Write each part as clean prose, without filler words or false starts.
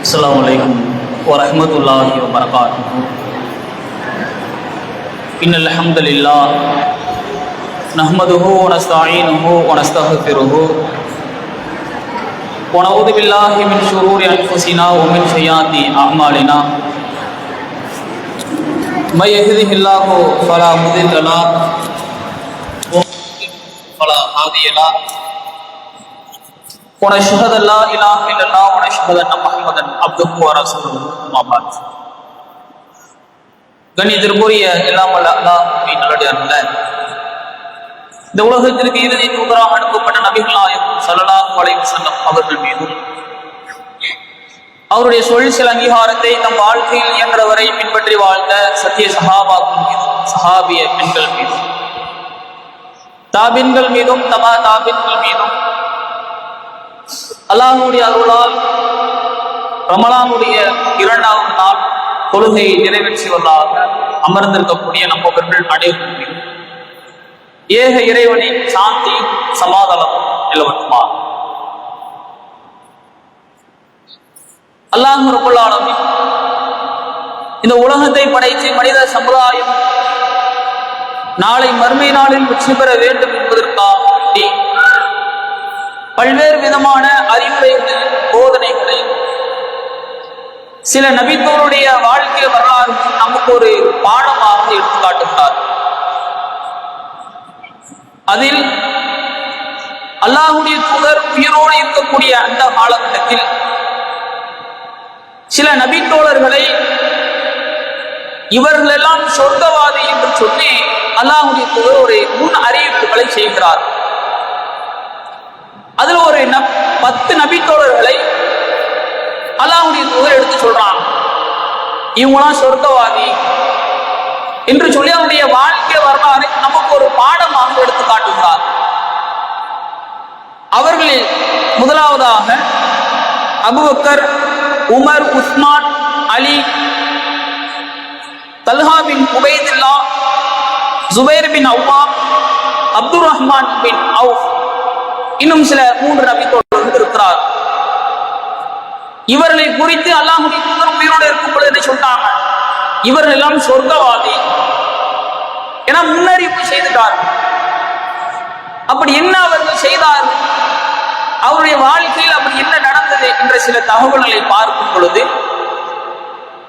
अस्सलामु अलैकुम वरहमतुल्लाहि वबरकातुहू। इन्नल हम्दुलिल्लाह नहमदुहु व नस्तईनुहु व नस्तगफिरुहु व नऊज़ु बिल्लाहि मिन शुरूरि अनफुसिना व मिन सय्यिआति अअमालिना। मैं यहदिहिल्लाहु फला मुदिल्ल लहु व फला हादिय लहु ونشهد أن لا إله إلا الله ونشهد أن محمدا عبده ورسوله أما بعد. கண்ணியத்திற்குரிய எல்லாம் வல்ல அல்லாஹ்வின் நல்லடியார்களே, இந்த உலகத்திற்கு இறுதி தூதராக அனுப்பப்பட்ட நபிகள் நாயகம் ஸல்லல்லாஹு அலைஹி வஸல்லம் அவர்கள் மீதும் அவருடைய சொல் அங்கீகாரத்தை தம் வாழ்க்கையில் இயன்றவரை பின்பற்றி வாழ்ந்த சத்திய சஹாபாக்கள் மீதும் சஹாபிய பெண்கள் மீதும் தாபின்கள் மீதும் தபா தாபின்கள் மீதும் அல்லாஹ்வுடைய அருளால் ரமலானுடைய 2வது நாள் தொழுகையை நிறைவேற்றியவர்களாக அமர்ந்திருக்கக்கூடிய நம்மவர்கள் அனைவரும் ஏக இறைவனின் சாந்தி சமாதானம் நிலவட்டுமா. அல்லாஹ் ரப்பல் ஆலமீன் இந்த உலகத்தை படைத்து மனித சமுதாயம் நாளை மறுமை நாளில் வெற்றி பெற வேண்டும் என்பதற்காக வேண்டி பல்வேறு விதமான அறிவுரைகளை போதனைகளை சில நபித்தோருடைய வாழ்க்கை வரலாறு நமக்கு ஒரு பாடமாக எடுத்து காட்டுகிறார். அதில் அல்லாஹ்வுடைய தூதர் உயிரோடு இருக்கக்கூடிய அந்த காலகட்டத்தில் சில நபித்தோழர்களை இவர்கள் எல்லாம் சொர்க்கவாதி என்று சொல்லி அல்லாஹ்வுடைய தூதர் ஒரு முன் அறிவிப்புகளை செய்கிறார். அதுல ஒரு 10 நபித்தோழர்களை அல்லாஹ்வுடைய தூதர் எடுத்து சொல்றாங்க, இவங்களாம் சொர்க்கவாதி என்று சொல்லி அவருடைய வாழ்க்கை வரலாறு நமக்கு ஒரு பாடமாக எடுத்து காட்டுகிறார். அவர்களில் முதலாவதாக அபூபக்கர், உமர், உஸ்மான், அலி, தல்ஹா பின் உபைதுல்லா, ஜுபைர் பின் அவ்வாம், அப்துர் ரஹ்மான் பின் அவுஃப், இன்னும் சில 3 நபித்தோழர்கள் இருக்கிறார். இவர்களை குறித்து அல்லாஹ்வுடைய தூதர் உயிரோடு இருக்கும் பொழுது என்ன சொல்றாங்க, இவர்கள் எல்லாம் சொர்க்கவாதி என முன்னறிவிப்பு செய்துட்டார். அப்படி என்ன அவர்கள் செய்தார்கள், அவருடைய வாழ்க்கையில் அப்படி என்ன நடந்தது என்ற சில தகவல்களை பார்க்கும் பொழுது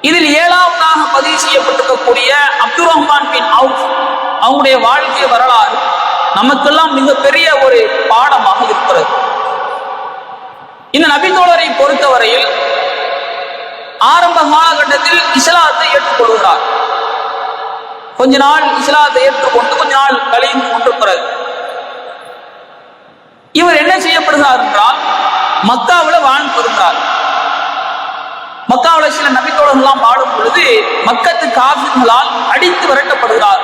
இதில் 7வதாக பதிவு செய்யப்பட்டிருக்கக்கூடிய அப்துர் ரஹ்மான் பின் அவுஃப் அவங்களுடைய வாழ்க்கை வரலாறு நமக்கெல்லாம் மிகப்பெரிய ஒரு பாடமாக இருக்கிறது. இந்த நபித்தோழரை பொறுத்தவரையில் ஆரம்ப காலகட்டத்தில் இஸ்லாத்தை ஏற்றுக்கொள்கிறார். கொஞ்ச நாள் இஸ்லாத்தை ஏற்றுக்கொண்டு கொஞ்ச நாள் கழிந்து கொண்டிருக்கிறது. இவர் என்ன செய்யப்படுகிறார் என்றால் மக்காவில் வாழ்ந்து வருகிறார். மக்காவில் சில நபித்தோழர்கள்லாம் வாழும் பொழுது மக்கத்து காஃபிர்களால் அடித்து விரட்டப்படுகிறார்.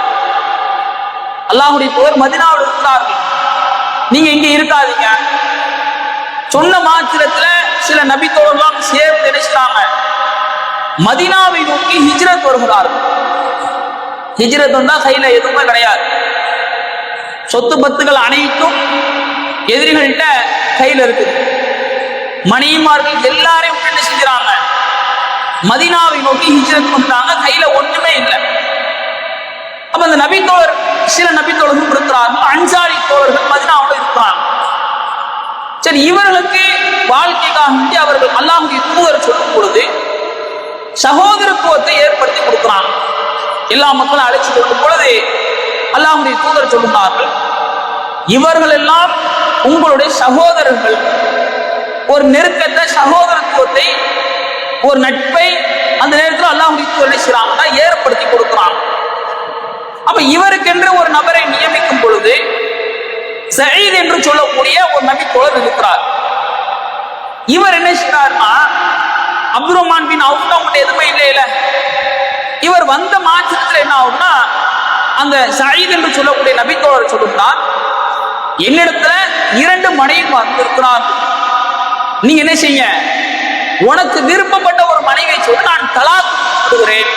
அல்லாஹ்வுடைய தூதர் மதீனாவில் இருக்கிறார்கள், நீங்க இங்க இருக்காதீங்க சொன்ன மாத்திரத்துல சில நபித்தோழர்கள்லாம் சேர்ந்து நினைச்சாங்க மதீனாவை நோக்கி ஹிஜ்ரத் வருகிறார்கள். ஹிஜ்ரத் வந்தா கையில எதுவுமே கிடையாது, சொத்து பத்துகள் அனைத்தும் எதிரிகள்கிட்ட கையில இருக்குது. மணிமார்கள் எல்லாரையும் என்ன செஞ்சாங்க, மதீனாவை நோக்கி ஹிஜ்ரத் வந்தாங்க, கையில ஒண்ணுமே இல்லை. அப்ப அந்த நபித்தோழர் சில நபித்தோழர்கள் இருக்கிறார்கள், அன்சாரி தோழர்கள் மதீனாவோட இருக்கிறாங்க. சரி, இவர்களுக்கு வாழ்க்கைக்காக அவர்கள் அல்லாஹ்வுடைய தூதர் சொல்லும் பொழுது சகோதரத்துவத்தை ஏற்படுத்தி கொடுக்கிறாங்க. எல்லா மக்களும் அழைச்சு கொள்ளும் பொழுது அல்லாஹ்வுடைய தூதர் சொல்லுகிறார்கள், இவர்கள் எல்லாம் உங்களுடைய சகோதரர்கள். ஒரு நெருக்கத்தை, சகோதரத்துவத்தை, ஒரு நட்பை அந்த நேரத்தில் அல்லாஹ்வுடைய தூதர் நினைச்சாங்கன்னா ஏற்படுத்தி கொடுக்கிறாங்க. அப்ப இவருக்கென்று ஒரு நபரை நியமிக்கும் பொழுது சயீத் என்று சொல்லக்கூடிய ஒரு நபித்தோழர் இருக்கிறார். இவர் என்ன செய்யறாருன்னா அப்துர் ரஹ்மான் பின் அவுஃப் அவங்கள்ட்ட எதுவுமே இல்லையில இவர் வந்த மாற்றத்தில் என்ன ஆகும்னா அந்த சயீத் என்று சொல்லக்கூடிய நபித்தோழர் சொல்லுகிறார், என்னிடத்துல 2 மனைவி வந்திருக்கிறார், நீங்க என்ன செய்ய, உனக்கு விருப்பப்பட்ட ஒரு மனைவியை சொல்லி நான் தலாக் கொடுக்கிறேன்.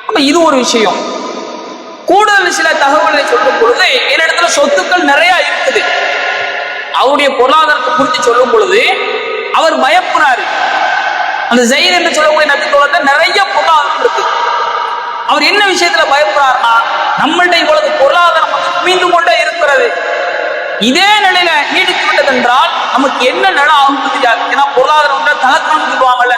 அப்ப இது ஒரு விஷயம். கூடுதல் சில தகவல்களை சொல்லும் பொழுது என்னிடத்துல சொத்துக்கள் நிறைய இருக்குது, அவருடைய பொருளாதாரத்தை குறித்து சொல்லும் பொழுது அவர் பயப்படுறாரு, அந்த ஜெயித் என்று சொல்லக்கூடிய நபி தோழர் நிறைய பொருளாதாரம் இருக்கு. அவர் என்ன விஷயத்துல பயப்படுறாருன்னா, நம்மள்ட இவ்வளவு பொருளாதாரம் குவிந்து கொண்டே இருக்கிறது, இதே நிலையில நீடித்து விட்டது என்றால் நமக்கு என்ன நிலை ஆகும் தெரியாது. ஏன்னா பொருளாதாரம் தலக்கணம் சொல்லுவாங்கல்ல,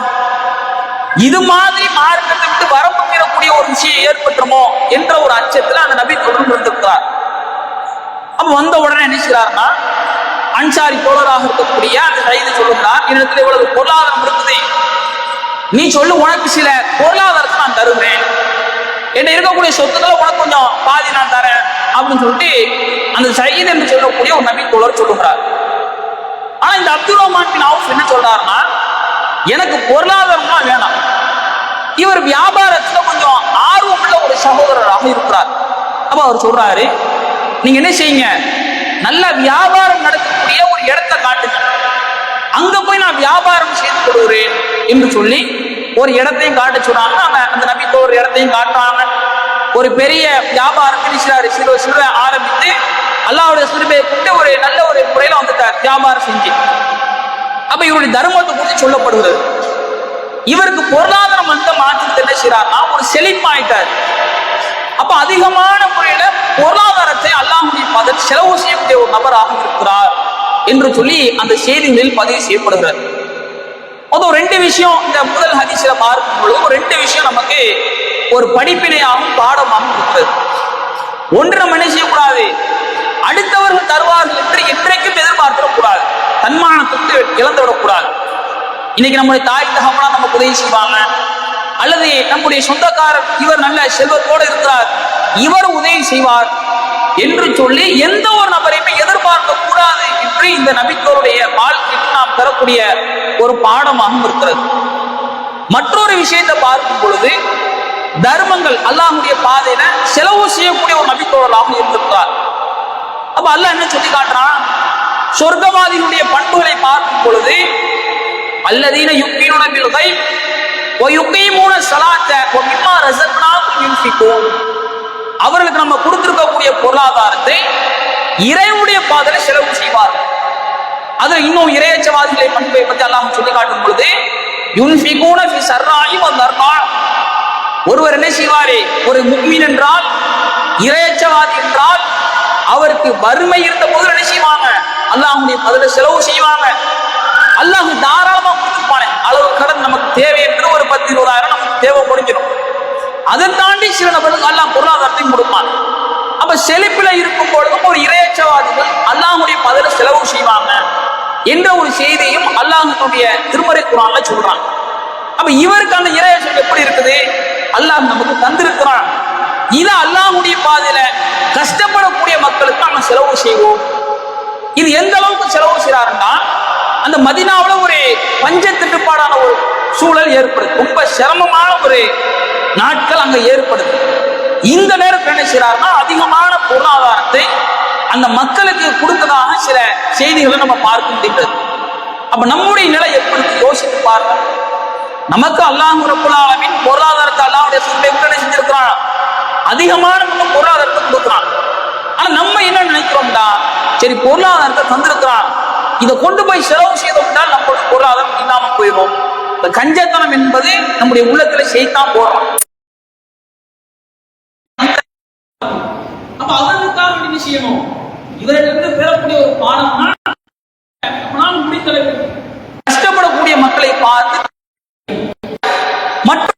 இது மாதிரி மார்க்கத்தை விட்டு வரம்பு மீறக்கூடிய ஒரு விஷயம் ஏற்பட்டுமோ என்ற ஒரு அச்சத்துல அந்த நபி தொடர்ந்து இருந்திருக்கிறார். அப்ப வந்த உடனே என்ன செய்யறாருன்னா, அன்சாரி தோழராக இருக்கக்கூடிய அந்த கைது சொல்லுகிறார், என்னிடத்துல இவ்வளவு பொருளாதாரம் இருக்குது, நீ சொல்லு, உனக்கு சில பொருளாதாரத்தை நான் தருகிறேன், என்ன இருக்கக்கூடிய சொத்துக்களை உனக்கு கொஞ்சம் பாதி நான் தரேன் அப்படின்னு சொல்லிட்டு அந்த சயீத் என்று சொல்லக்கூடிய ஒரு நபி தோழர் சொல்லுகிறார். ஆனா இந்த அப்துல் ரஹ்மான் பின் அவுஃப் என்ன சொல்றாருன்னா, எனக்கு பொருளாதாரமா வேணாம், இவர் வியாபாரத்துல கொஞ்சம் ஆர்வமுள்ள ஒரு சகோதரராக இருக்கிறார். அப்ப அவர் சொல்றாரு, நீங்க என்ன செய்யுங்க, நல்ல வியாபாரம் நடக்கக்கூடிய ஒரு இடத்தை காட்டுங்க, அங்க போய் நான் வியாபாரம் செய்து கொடுக்கிறேன் என்று சொல்லி ஒரு இடத்தையும் காட்ட சொல்றாங்க. அந்த நபி ஒரு இடத்தையும் காட்டுறாங்க. ஒரு பெரிய வியாபாரத்தில் சிறு ஆரம்பித்து அல்லாஹ்வுடைய சிறுபையை கூட்டு ஒரு நல்ல ஒரு முறையில வந்துட்டார் வியாபாரம் செஞ்சு. அப்ப இவருடைய தர்மத்தை குறித்து சொல்லப்படுகிறது. இவருக்கு பொருளாதாரம் வந்த மாற்றத்தை என்ன செய்யறாருன்னா, ஒரு செழிப்பாயிட்டார். அப்ப அதிகமான முறையில பொருளாதாரத்தை அல்லாஹ்வுடைய பாதையில் செலவு செய்யக்கூடிய ஒரு நபராக இருக்கிறார் என்று சொல்லி அந்த செய்திகளில் பதிவு செய்யப்படுகிறது. அது ரெண்டு விஷயம் இந்த முதல் ஹதீஸ்ல பார்க்கும் பொழுது ஒரு ரெண்டு விஷயம் நமக்கு ஒரு படிப்பினையாகவும் பாடமாகவும் இருக்கிறது. ஒன்று, நம்ம என்ன செய்யக்கூடாது, அடுத்தவர்கள் தருவார்கள் என்று என்றைக்கும் எதிர்பார்த்திடக்கூடாது, தன்மானத்துக்கு இழந்துவிடக்கூடாது. இன்னைக்கு நம்முடைய தாய் தகவலா நமக்கு உதவி செய்வாங்க, அல்லது நம்முடைய சொந்தக்காரர் இவர் நல்ல செல்வத்தோடு இருக்கிறார், இவர் உதவி செய்வார் என்று சொல்லி எந்த ஒரு நபரையுமே எதிர்பார்க்க கூடாது என்று இந்த நபித்தோருடைய வாழ்க்கைக்கு நாம் தரக்கூடிய ஒரு பாடமாகவும் இருக்கிறது. மற்றொரு விஷயத்தை பார்க்கும் பொழுது தர்மங்கள் அல்லாஹ்வுடைய பாதையில செலவு செய்யக்கூடிய ஒரு நபித்தோழராக இருந்திருக்கிறார். அப்ப அல்லாஹ் என்ன சொல்லி காட்டுறான், சொர்க்கவாதிகளுடைய பண்புகளை பார்க்கும் பொழுது அல்லதீன யுக்மீனூன பில் கைப் வ யுகீமூன ஸலாத்த வ மிம்மா ரஸக்னாஹும் யுன்ஃபிகூன், அவர்களுக்கு நம்ம கொடுத்திருக்கக்கூடிய பொருளாதாரத்தை இறைவனுடைய பாதையில செலவு செய்வார். அதுல இன்னும் இறையச்சவாதிகளை பண்பை பற்றி அல்லாஹ் சொல்லி காட்டும் பொழுது யுன்ஃபிகூன ஃபி ஸர்ராஇ வ தர்ரா, ஒருவர் என்ன செய்வாரே, ஒரு முஃமின் என்றால், இறையச்சவாதி என்றால், அவருக்கு வறுமை இருந்த போது என்ன செய்வாங்க, அல்லாஹ்வுடைய பாதையில செலவு செய்வாங்க. அல்லாஹ் தாராளமா கொடுத்துப்பானே, அளவு கடன் நமக்கு தேவை என்று ஒரு 10-20,000 நமக்கு தேவை முடிஞ்சிடும். அதை தாண்டி சில நபர்களுக்கு அல்லாஹ் பொருளாதாரத்தையும் கொடுப்பான். அப்ப செழிப்பில இருக்கும் பொழுதும் ஒரு இறையச்சவாதிகள் அல்லாஹ்வுடைய பாதையில செலவு செய்வாங்க என்ற ஒரு செய்தியும் அல்லாஹ்வுடைய திருமறை குர்ஆன்ல சொல்றான். அப்ப இவருக்கு அந்த இறையச்சம் எப்படி இருக்குது, அல்லாஹ் நமக்கு தந்திருக்கிறான். இதை அல்லாஹ்வுடைய பாதையில கஷ்டப்படக்கூடிய மக்களுக்கு நம்ம செலவு செய்வோம். இது எந்த அளவுக்கு செலவு செய்யறாருன்னா, அந்த மதீனாவுல ஒரு பஞ்சத்தட்டுப்பாடான ஒரு சூழல் ஏற்படுது, ரொம்ப சிரமமான ஒரு நாட்கள் அங்க ஏற்படுது. இந்த நேரத்தில் என்ன செய்யறாருன்னா, அதிகமான பொருளாதாரத்தை அந்த மக்களுக்கு கொடுத்ததாக சில செய்திகளை நம்ம பார்க்க முடிகிறது. அப்ப நம்முடைய நிலை எப்படி யோசித்து பாருங்க. நமக்கு அல்லாஹ் ரப்பல் ஆலமீன் பொருளாதாரத்தை அல்லாஹ்வுடைய சிறுபை விட்டு செஞ்சிருக்கிறான், அதிகமான நம்ம பொருளாதாரத்தை கொடுக்குறான். ஆனா நம்ம என்ன நினைக்கிறோம்டா, சரி பொருளாதாரத்தை தந்திருக்கிறான், இதை கொண்டு போய் செலவு செய்தோம்னா நம்மளுடைய பொருளாதாரம் இல்லாம போயிடும். கஞ்சத்தனம் என்பது நம்முடைய உள்ளத்துல செய்தான் போறோம். அப்ப அவர்களுக்காக என்ன செய்யணும், இவரிடமிருந்து பெறக்கூடிய ஒரு பாடம்னா, நம்மளால் முடித்தலை கஷ்டப்படக்கூடிய மக்களை பார்த்து மற்ற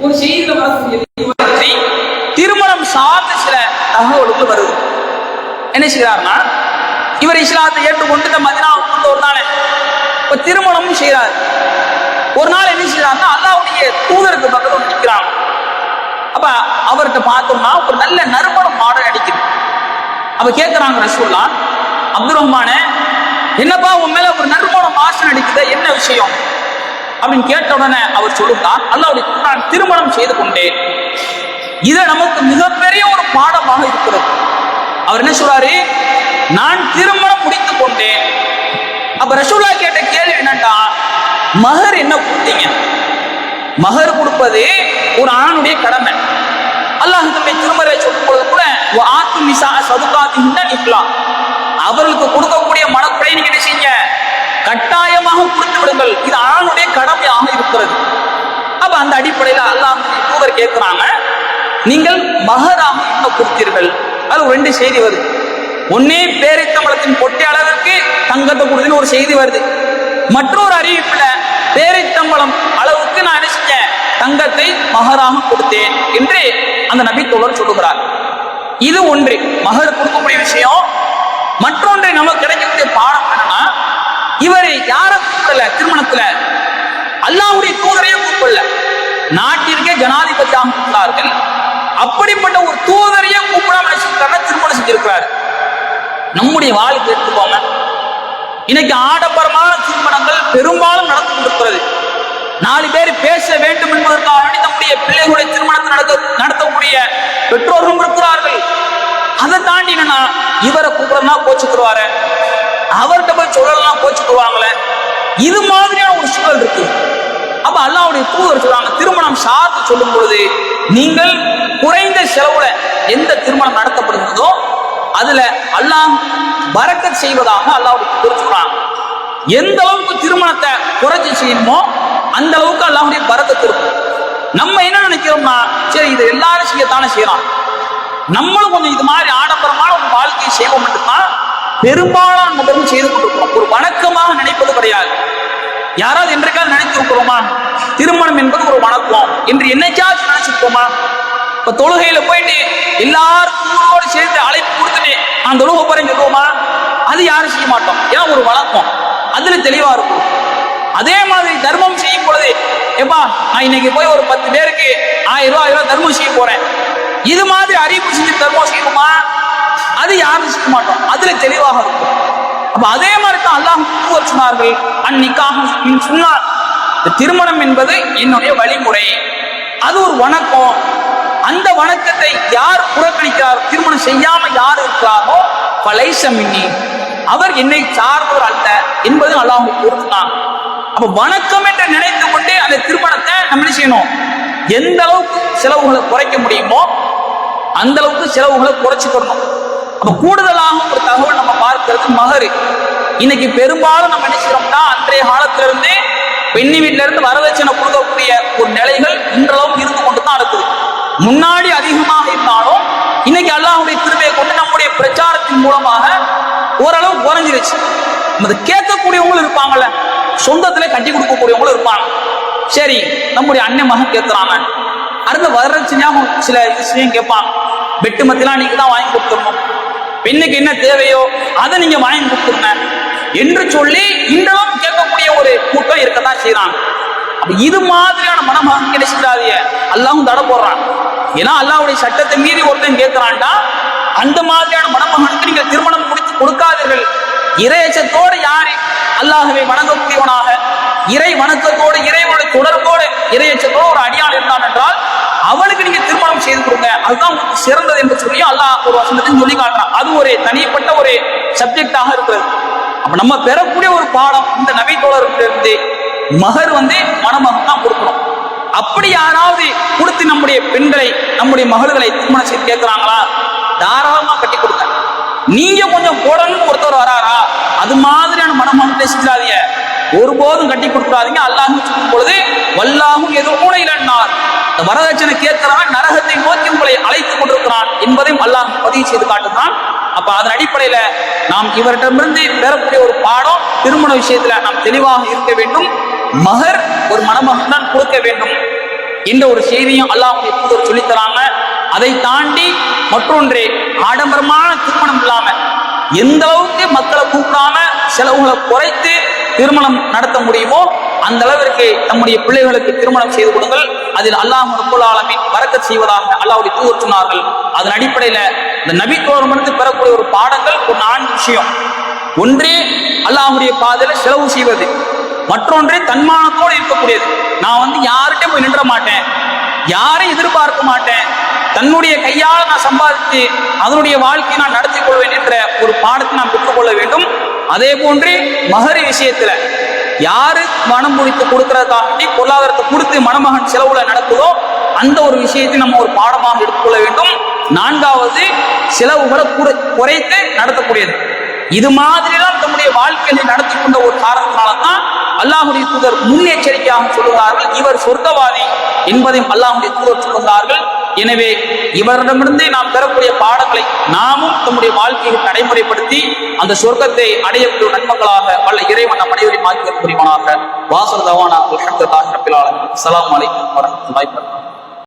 ஒரு செய்தியில வரக்கூடிய திருமணம் சார்ந்த சில தகவல்கள் வருது. என்ன செய்யறாருன்னா, இவர் இஸ்லாத்தை ஏற்றுக்கொண்டு இந்த மதீனாவுக்கு கொண்டு ஒரு நாள் இப்ப திருமணமும் செய்யறாரு. ஒரு நாள் என்ன செய்யறாருன்னா, அல்லாஹ்வுடைய தூதருக்கு பக்கத்துல நிற்கிறாங்க. அப்ப அவர்கிட்ட பார்த்தோம்னா ஒரு நல்ல நறுமணம் மாடல் அடிக்குது. அப்ப கேட்கிறாங்க ரசூலுல்லாஹ், அப்துல் ரஹ்மானே, என்னப்பா உன் மேல ஒரு நறுமணம் வாசனை அடிக்குது, என்ன விஷயம் அப்படின்னு கேட்ட உடனே அவர் சொல்லுகிறார், அல்லாஹ்வுடைய நான் திருமணம் செய்து கொண்டேன், இது நமக்கு மிகப்பெரிய ஒரு பாடமாக இருக்கிறது. அவர் என்ன சொல்றாரு, நான் திருமணம் முடித்துக் கொண்டேன். அப்ப ரசூலுல்லாஹ் கேட்ட கேள்வி என்னன்னா, மஹர் என்ன கொடுத்தீங்க? மஹர் கொடுப்பது ஒரு ஆணுடைய கடமை. அல்லாஹ் தன்னுடைய திருமறையை சொல்லும் பொழுது கூட அவர்களுக்கு கொடுக்கக்கூடிய மனப்படை நீங்க என்ன செய்யுங்க, கட்டாயமாக கொடுத்து விடுங்கள், இது ஆணுடைய கடமையாக இருக்கும். அந்த அடிப்படையில் அல்லாஹ்வுடைய தூதர் கேட்கிறாங்க, நீங்கள் மகராக என்ன கொடுத்தீர்கள்? அது ஒரு 2 செய்தி வருது. ஒன்னே பேரித்தம்பளத்தின் பொட்டை அளவிற்கு தங்கத்தை கொடுத்துன்னு ஒரு செய்தி வருது. மற்றொரு அறிவிப்புல பேரித்தம்பளம் அளவுக்கு நான் என்ன செஞ்சேன், தங்கத்தை மகராக கொடுத்தேன் என்று அந்த நபி தோழர் சொல்லுகிறார். இது ஒன்று மகர் கொடுக்கக்கூடிய விஷயம். மற்றொன்று நமக்கு கிடைக்கக்கூடிய பாடம் என்னன்னா, இவர் யார கூப்பிடல, திருமணத்துல அல்லாஹ்வுடைய தூதரையே கூப்பிடல, நாட்டிற்கே ஜனாதிபதியாக கூப்பிட்டார்கள். அப்படிப்பட்ட ஒரு தூதரையே கூப்பிடாம திருமணம் செஞ்சிருக்கிறார். நம்முடைய வாழ்க்கை எடுத்துக்கோங்க, இன்னைக்கு ஆடம்பரமான திருமணங்கள் பெரும்பாலும் நடந்து கொண்டிருக்கிறது. 4 பேர் பேச வேண்டும் என்பதற்காக நம்முடைய பிள்ளைகளுடைய திருமணத்தை நடத்தக்கூடிய பெற்றோர்களும் இருக்கிறார்கள். அதை தாண்டி என்னன்னா, இவரை கூப்பிடனா கோச்சுக்குருவாரு, அவர்கிட்ட போய் சொல்லலாம் கோச்சுக்குருவாங்களே, இது மாதிரியான ஒரு சூழல் இருக்கு. அப்ப அல்லாஹ்வுடைய தூதர் சொல்றாங்க, திருமணம் சார்ந்து சொல்லும் பொழுது நீங்கள் குறைந்த செலவுல எந்த திருமணம் நடத்தப்படுகிறதோ அதுல அல்லாஹ் பரக்கத் செய்வதாக அல்லாஹ்வுடைய தூதர் சொல்றாங்க. எந்த அளவுக்கு திருமணத்தை குறைச்சி செய்யணுமோ அந்த அளவுக்கு அல்லாஹ்வுடைய பரக்கத் இருக்கும். நம்ம என்ன நினைக்கிறோம்னா, சரி இது எல்லாரும் செய்யத்தானே செய்யலாம், நம்மளும் கொஞ்சம் இது மாதிரி ஆடம்பரமான ஒரு வாழ்க்கையை செய்வோம் என்றுதான் பெரும்பாலான நபர்கள் செய்து கொண்டிருக்கிறோம். ஒரு வணக்கமாக நினைப்பது கிடையாது. யாராவது என்றைக்காவது நினைத்திருக்கிறோமா திருமணம் என்பது ஒரு வணக்கம் என்று என்னைக்காச்சும் நினைச்சிருக்கோமா? இப்ப தொழுகையில போயிட்டு எல்லாரும் சேர்ந்து அழைப்பு கொடுத்துட்டு நான் தொழுகை போறேன்னு சொல்லுவோமா? அது யாரும் செய்ய மாட்டோம். ஏன்னா ஒரு வழக்கம், அதுல தெளிவா இருக்கும். அதே மாதிரி தர்மம் செய்யும் பொழுது, எப்பா நான் இன்னைக்கு போய் ஒரு 10 பேருக்கு 1000 ரூபாய் தர்மம் செய்ய போறேன், இது மாதிரி அறிவிப்பு செஞ்சு தர்மம் செய்யுமா? அது யாரும் செய்ய மாட்டோம், அதுல தெளிவாக இருக்கும். அப்ப அதே மாதிரி தான் அல்லாஹ் சொன்னார்கள், அந்நிக்காக சொன்னார், திருமணம் என்பது என்னுடைய வழிமுறை, அது ஒரு வணக்கம். அந்த வணக்கத்தை யார் புறக்கணிக்கிறார், திருமணம் செய்யாம யார் இருக்கிறாரோ பலைசமின்னி, அவர் என்னை சார்ந்தவர் அல்ல என்பது அல்லாஹ் பொறுத்தான். அப்ப வணக்கம் என்று நினைத்து கொண்டு அந்த திருமணத்தை நம்ம என்ன செய்யணும், எந்த அளவுக்கு செலவுகளை குறைக்க முடியுமோ அந்த அளவுக்கு செலவுகளை குறைச்சுக்கணும். அப்ப கூடுதலாக ஒரு தகவல் நம்ம பார்க்கிறது மகர். இன்னைக்கு பெரும்பாலும் நம்ம என்ன செய்யறோம்னா, அன்றைய காலத்திலிருந்து பெண்ணி வீட்டில இருந்து வரதட்சணை கொடுக்கக்கூடிய ஒரு நிலைகள் இன்றளவும் இருந்து கொண்டு தான் இருக்குது. முன்னாடி அதிகமாக இருந்தாலும் இன்னைக்கு அல்லாஹ்வுடைய கிருபையை கொண்டு நம்முடைய பிரச்சாரத்தின் மூலமாக ஓரளவு குறைஞ்சிருச்சு. நம்ம கேட்கக்கூடியவங்களும் இருப்பாங்கல்ல, சொந்தத்திலே கட்டி கொடுக்கக்கூடியவங்களும் இருப்பாங்க. சரி, நம்முடைய அண்ணன் மகன் கேட்கிறாங்க, அடுத்த வரதட்சணையாக சில விஷயம் கேட்பாங்க, வெட்டு மத்திலாம் நீங்க தான் வாங்கி கொடுத்துடணும், பெண்ணுக்கு என்ன தேவையோ அதை நீங்க வாங்கி கொடுத்துருங்க என்று சொல்லி இன்றளவும் கேட்கக்கூடிய ஒரு கூட்டம் இருக்கத்தான் செய்யறாங்க. அப்ப இது மாதிரியான மனமகன் கிடைச்சிடாதீங்க, அல்லாஹ்வும் தடை போடுறான். ஏன்னா அல்லாஹ்வுடைய சட்டத்தை மீறி ஒருத்தன் கேட்கிறான்டா, அந்த மாதிரியான மணமகனுக்கு நீங்கள் திருமணம் முடித்து கொடுக்காதீர்கள். இறையச்சத்தோடு யாரு அல்லாஹ்வை வணங்கக்கூடியவனாக, இறை வணக்கத்தோடு இறைவனுடைய தொடர்போடு இறையச்சத்தோடு ஒரு அடியாள் இருந்தான் என்றால் அவனுக்கு நீங்க திருமணம் செய்து கொடுங்க, அதுதான் உங்களுக்கு சிறந்தது என்று சொல்லி அல்லாஹ் ஒரு வசனத்தையும் சொல்லி காட்டுறான். அது ஒரு தனிப்பட்ட ஒரு சப்ஜெக்டாக இருக்கிறது. அப்ப நம்ம பெறக்கூடிய ஒரு பாடம், இந்த நபி தோழர்களிருந்து மகர் மணமகன் தான் கொடுக்கணும். அப்படி யாராவது கொடுத்து நம்முடைய பெண்களை நம்முடைய மகள்களை திருமணம் செய்து கேட்கிறாங்களா, தாராளமா கட்டி கொடுங்க. நீங்க கொஞ்சம் போடணும்னு ஒருத்தர் வராரா, அது மாதிரியான மணமகனை செஞ்சாதீங்க, ஒருபோதும் கட்டி கொடுக்காதீங்க. அல்லாஹ் சொல்லும் பொழுது வல்லாஹும் எதுவும் இல்லைன்னார், இந்த வரதட்சணை கேட்கிறவன் நரகத்தை நோக்கி உங்களை அழைத்துக் கொண்டிருக்கிறான் என்பதையும் அல்லாஹ் பதிவு செய்து காட்டுகிறான். அப்ப அதன் அடிப்படையில நாம் இவரிடமிருந்து பெறக்கூடிய ஒரு பாடம், திருமண விஷயத்துல நாம் தெளிவாக இருக்க வேண்டும். மகர் ஒரு மணமகன் தான் கொடுக்க வேண்டும் என்ற ஒரு செய்தியும் அல்லாஹ்வுடைய தூதர் சொல்லித்தராங்க. அதை தாண்டி மற்றொன்று, ஆடம்பரமான திருமணம் இல்லாம எந்த அளவுக்கு மக்களை கூப்பிடாம செலவுகளை குறைத்து திருமணம் நடத்த முடியுமோ அந்த அளவிற்கு நம்முடைய பிள்ளைகளுக்கு திருமணம் செய்து கொடுங்கள். அதில் அல்லாஹ் ரப்பல் ஆலமீன் பரக்கத் செய்வதாக அல்லாஹ்வுடைய தூதர் சொன்னார்கள். அதன் அடிப்படையில இந்த நபி தோழர்களிடமிருந்து பெறக்கூடிய ஒரு பாடங்கள் ஒரு 4 விஷயம். ஒன்றே அல்லாஹ்வுடைய பாதையில செலவு செய்வது, மற்றொன்று தன்மானத்தோடு இருக்கக்கூடியது. நான் யார்கிட்ட போய் நின்ற மாட்டேன், யாரையும் எதிர்பார்க்க மாட்டேன், தன்னுடைய கையால் நான் சம்பாதித்து அதனுடைய வாழ்க்கையை நான் நடத்தி கொள்வேன் என்ற ஒரு பாடத்தை நாம் பெற்றுக்கொள்ள வேண்டும். அதே போன்று மகரி விஷயத்துல யாரு மனம் முடித்து கொடுக்கறதுக்காக பொருளாதாரத்தை கொடுத்து மணமகன் செலவுல நடக்குதோ அந்த ஒரு விஷயத்தை நம்ம ஒரு பாடமாக எடுத்துக்கொள்ள வேண்டும். 4வது, செலவுகளை குறைத்து நடத்தக்கூடியது. இது மாதிரிதான் நம்முடைய வாழ்க்கையை நடத்தி கொண்ட ஒரு காரணத்தினால்தான் அல்லாஹ்வுடைய தூதர் முன்னெச்சரிக்கையாக சொல்லுகிறார்கள், இவர் சொர்க்கவாதி, என்பதையும் அல்லாஹ்வுடைய தூதர் சொல்கிறார்கள். எனவே இவரிடமிருந்தே நாம் பெறக்கூடிய பாடங்களை நாமும் நம்முடைய வாழ்க்கையை நடைமுறைப்படுத்தி அந்த சொர்க்கத்தை அடையக்கூடிய நன்மக்களாக வல்ல இறைவன் நம் அனைவரையும் ஆக்கிய புரிவானாக. வாசல் தவானா அல்ஹம்துலில்லாஹி ரப்பில் ஆலமீன். அஸ்ஸலாமு அலைக்கும் வரஹ்மத்துல்லாஹி வபரகாத்துஹு.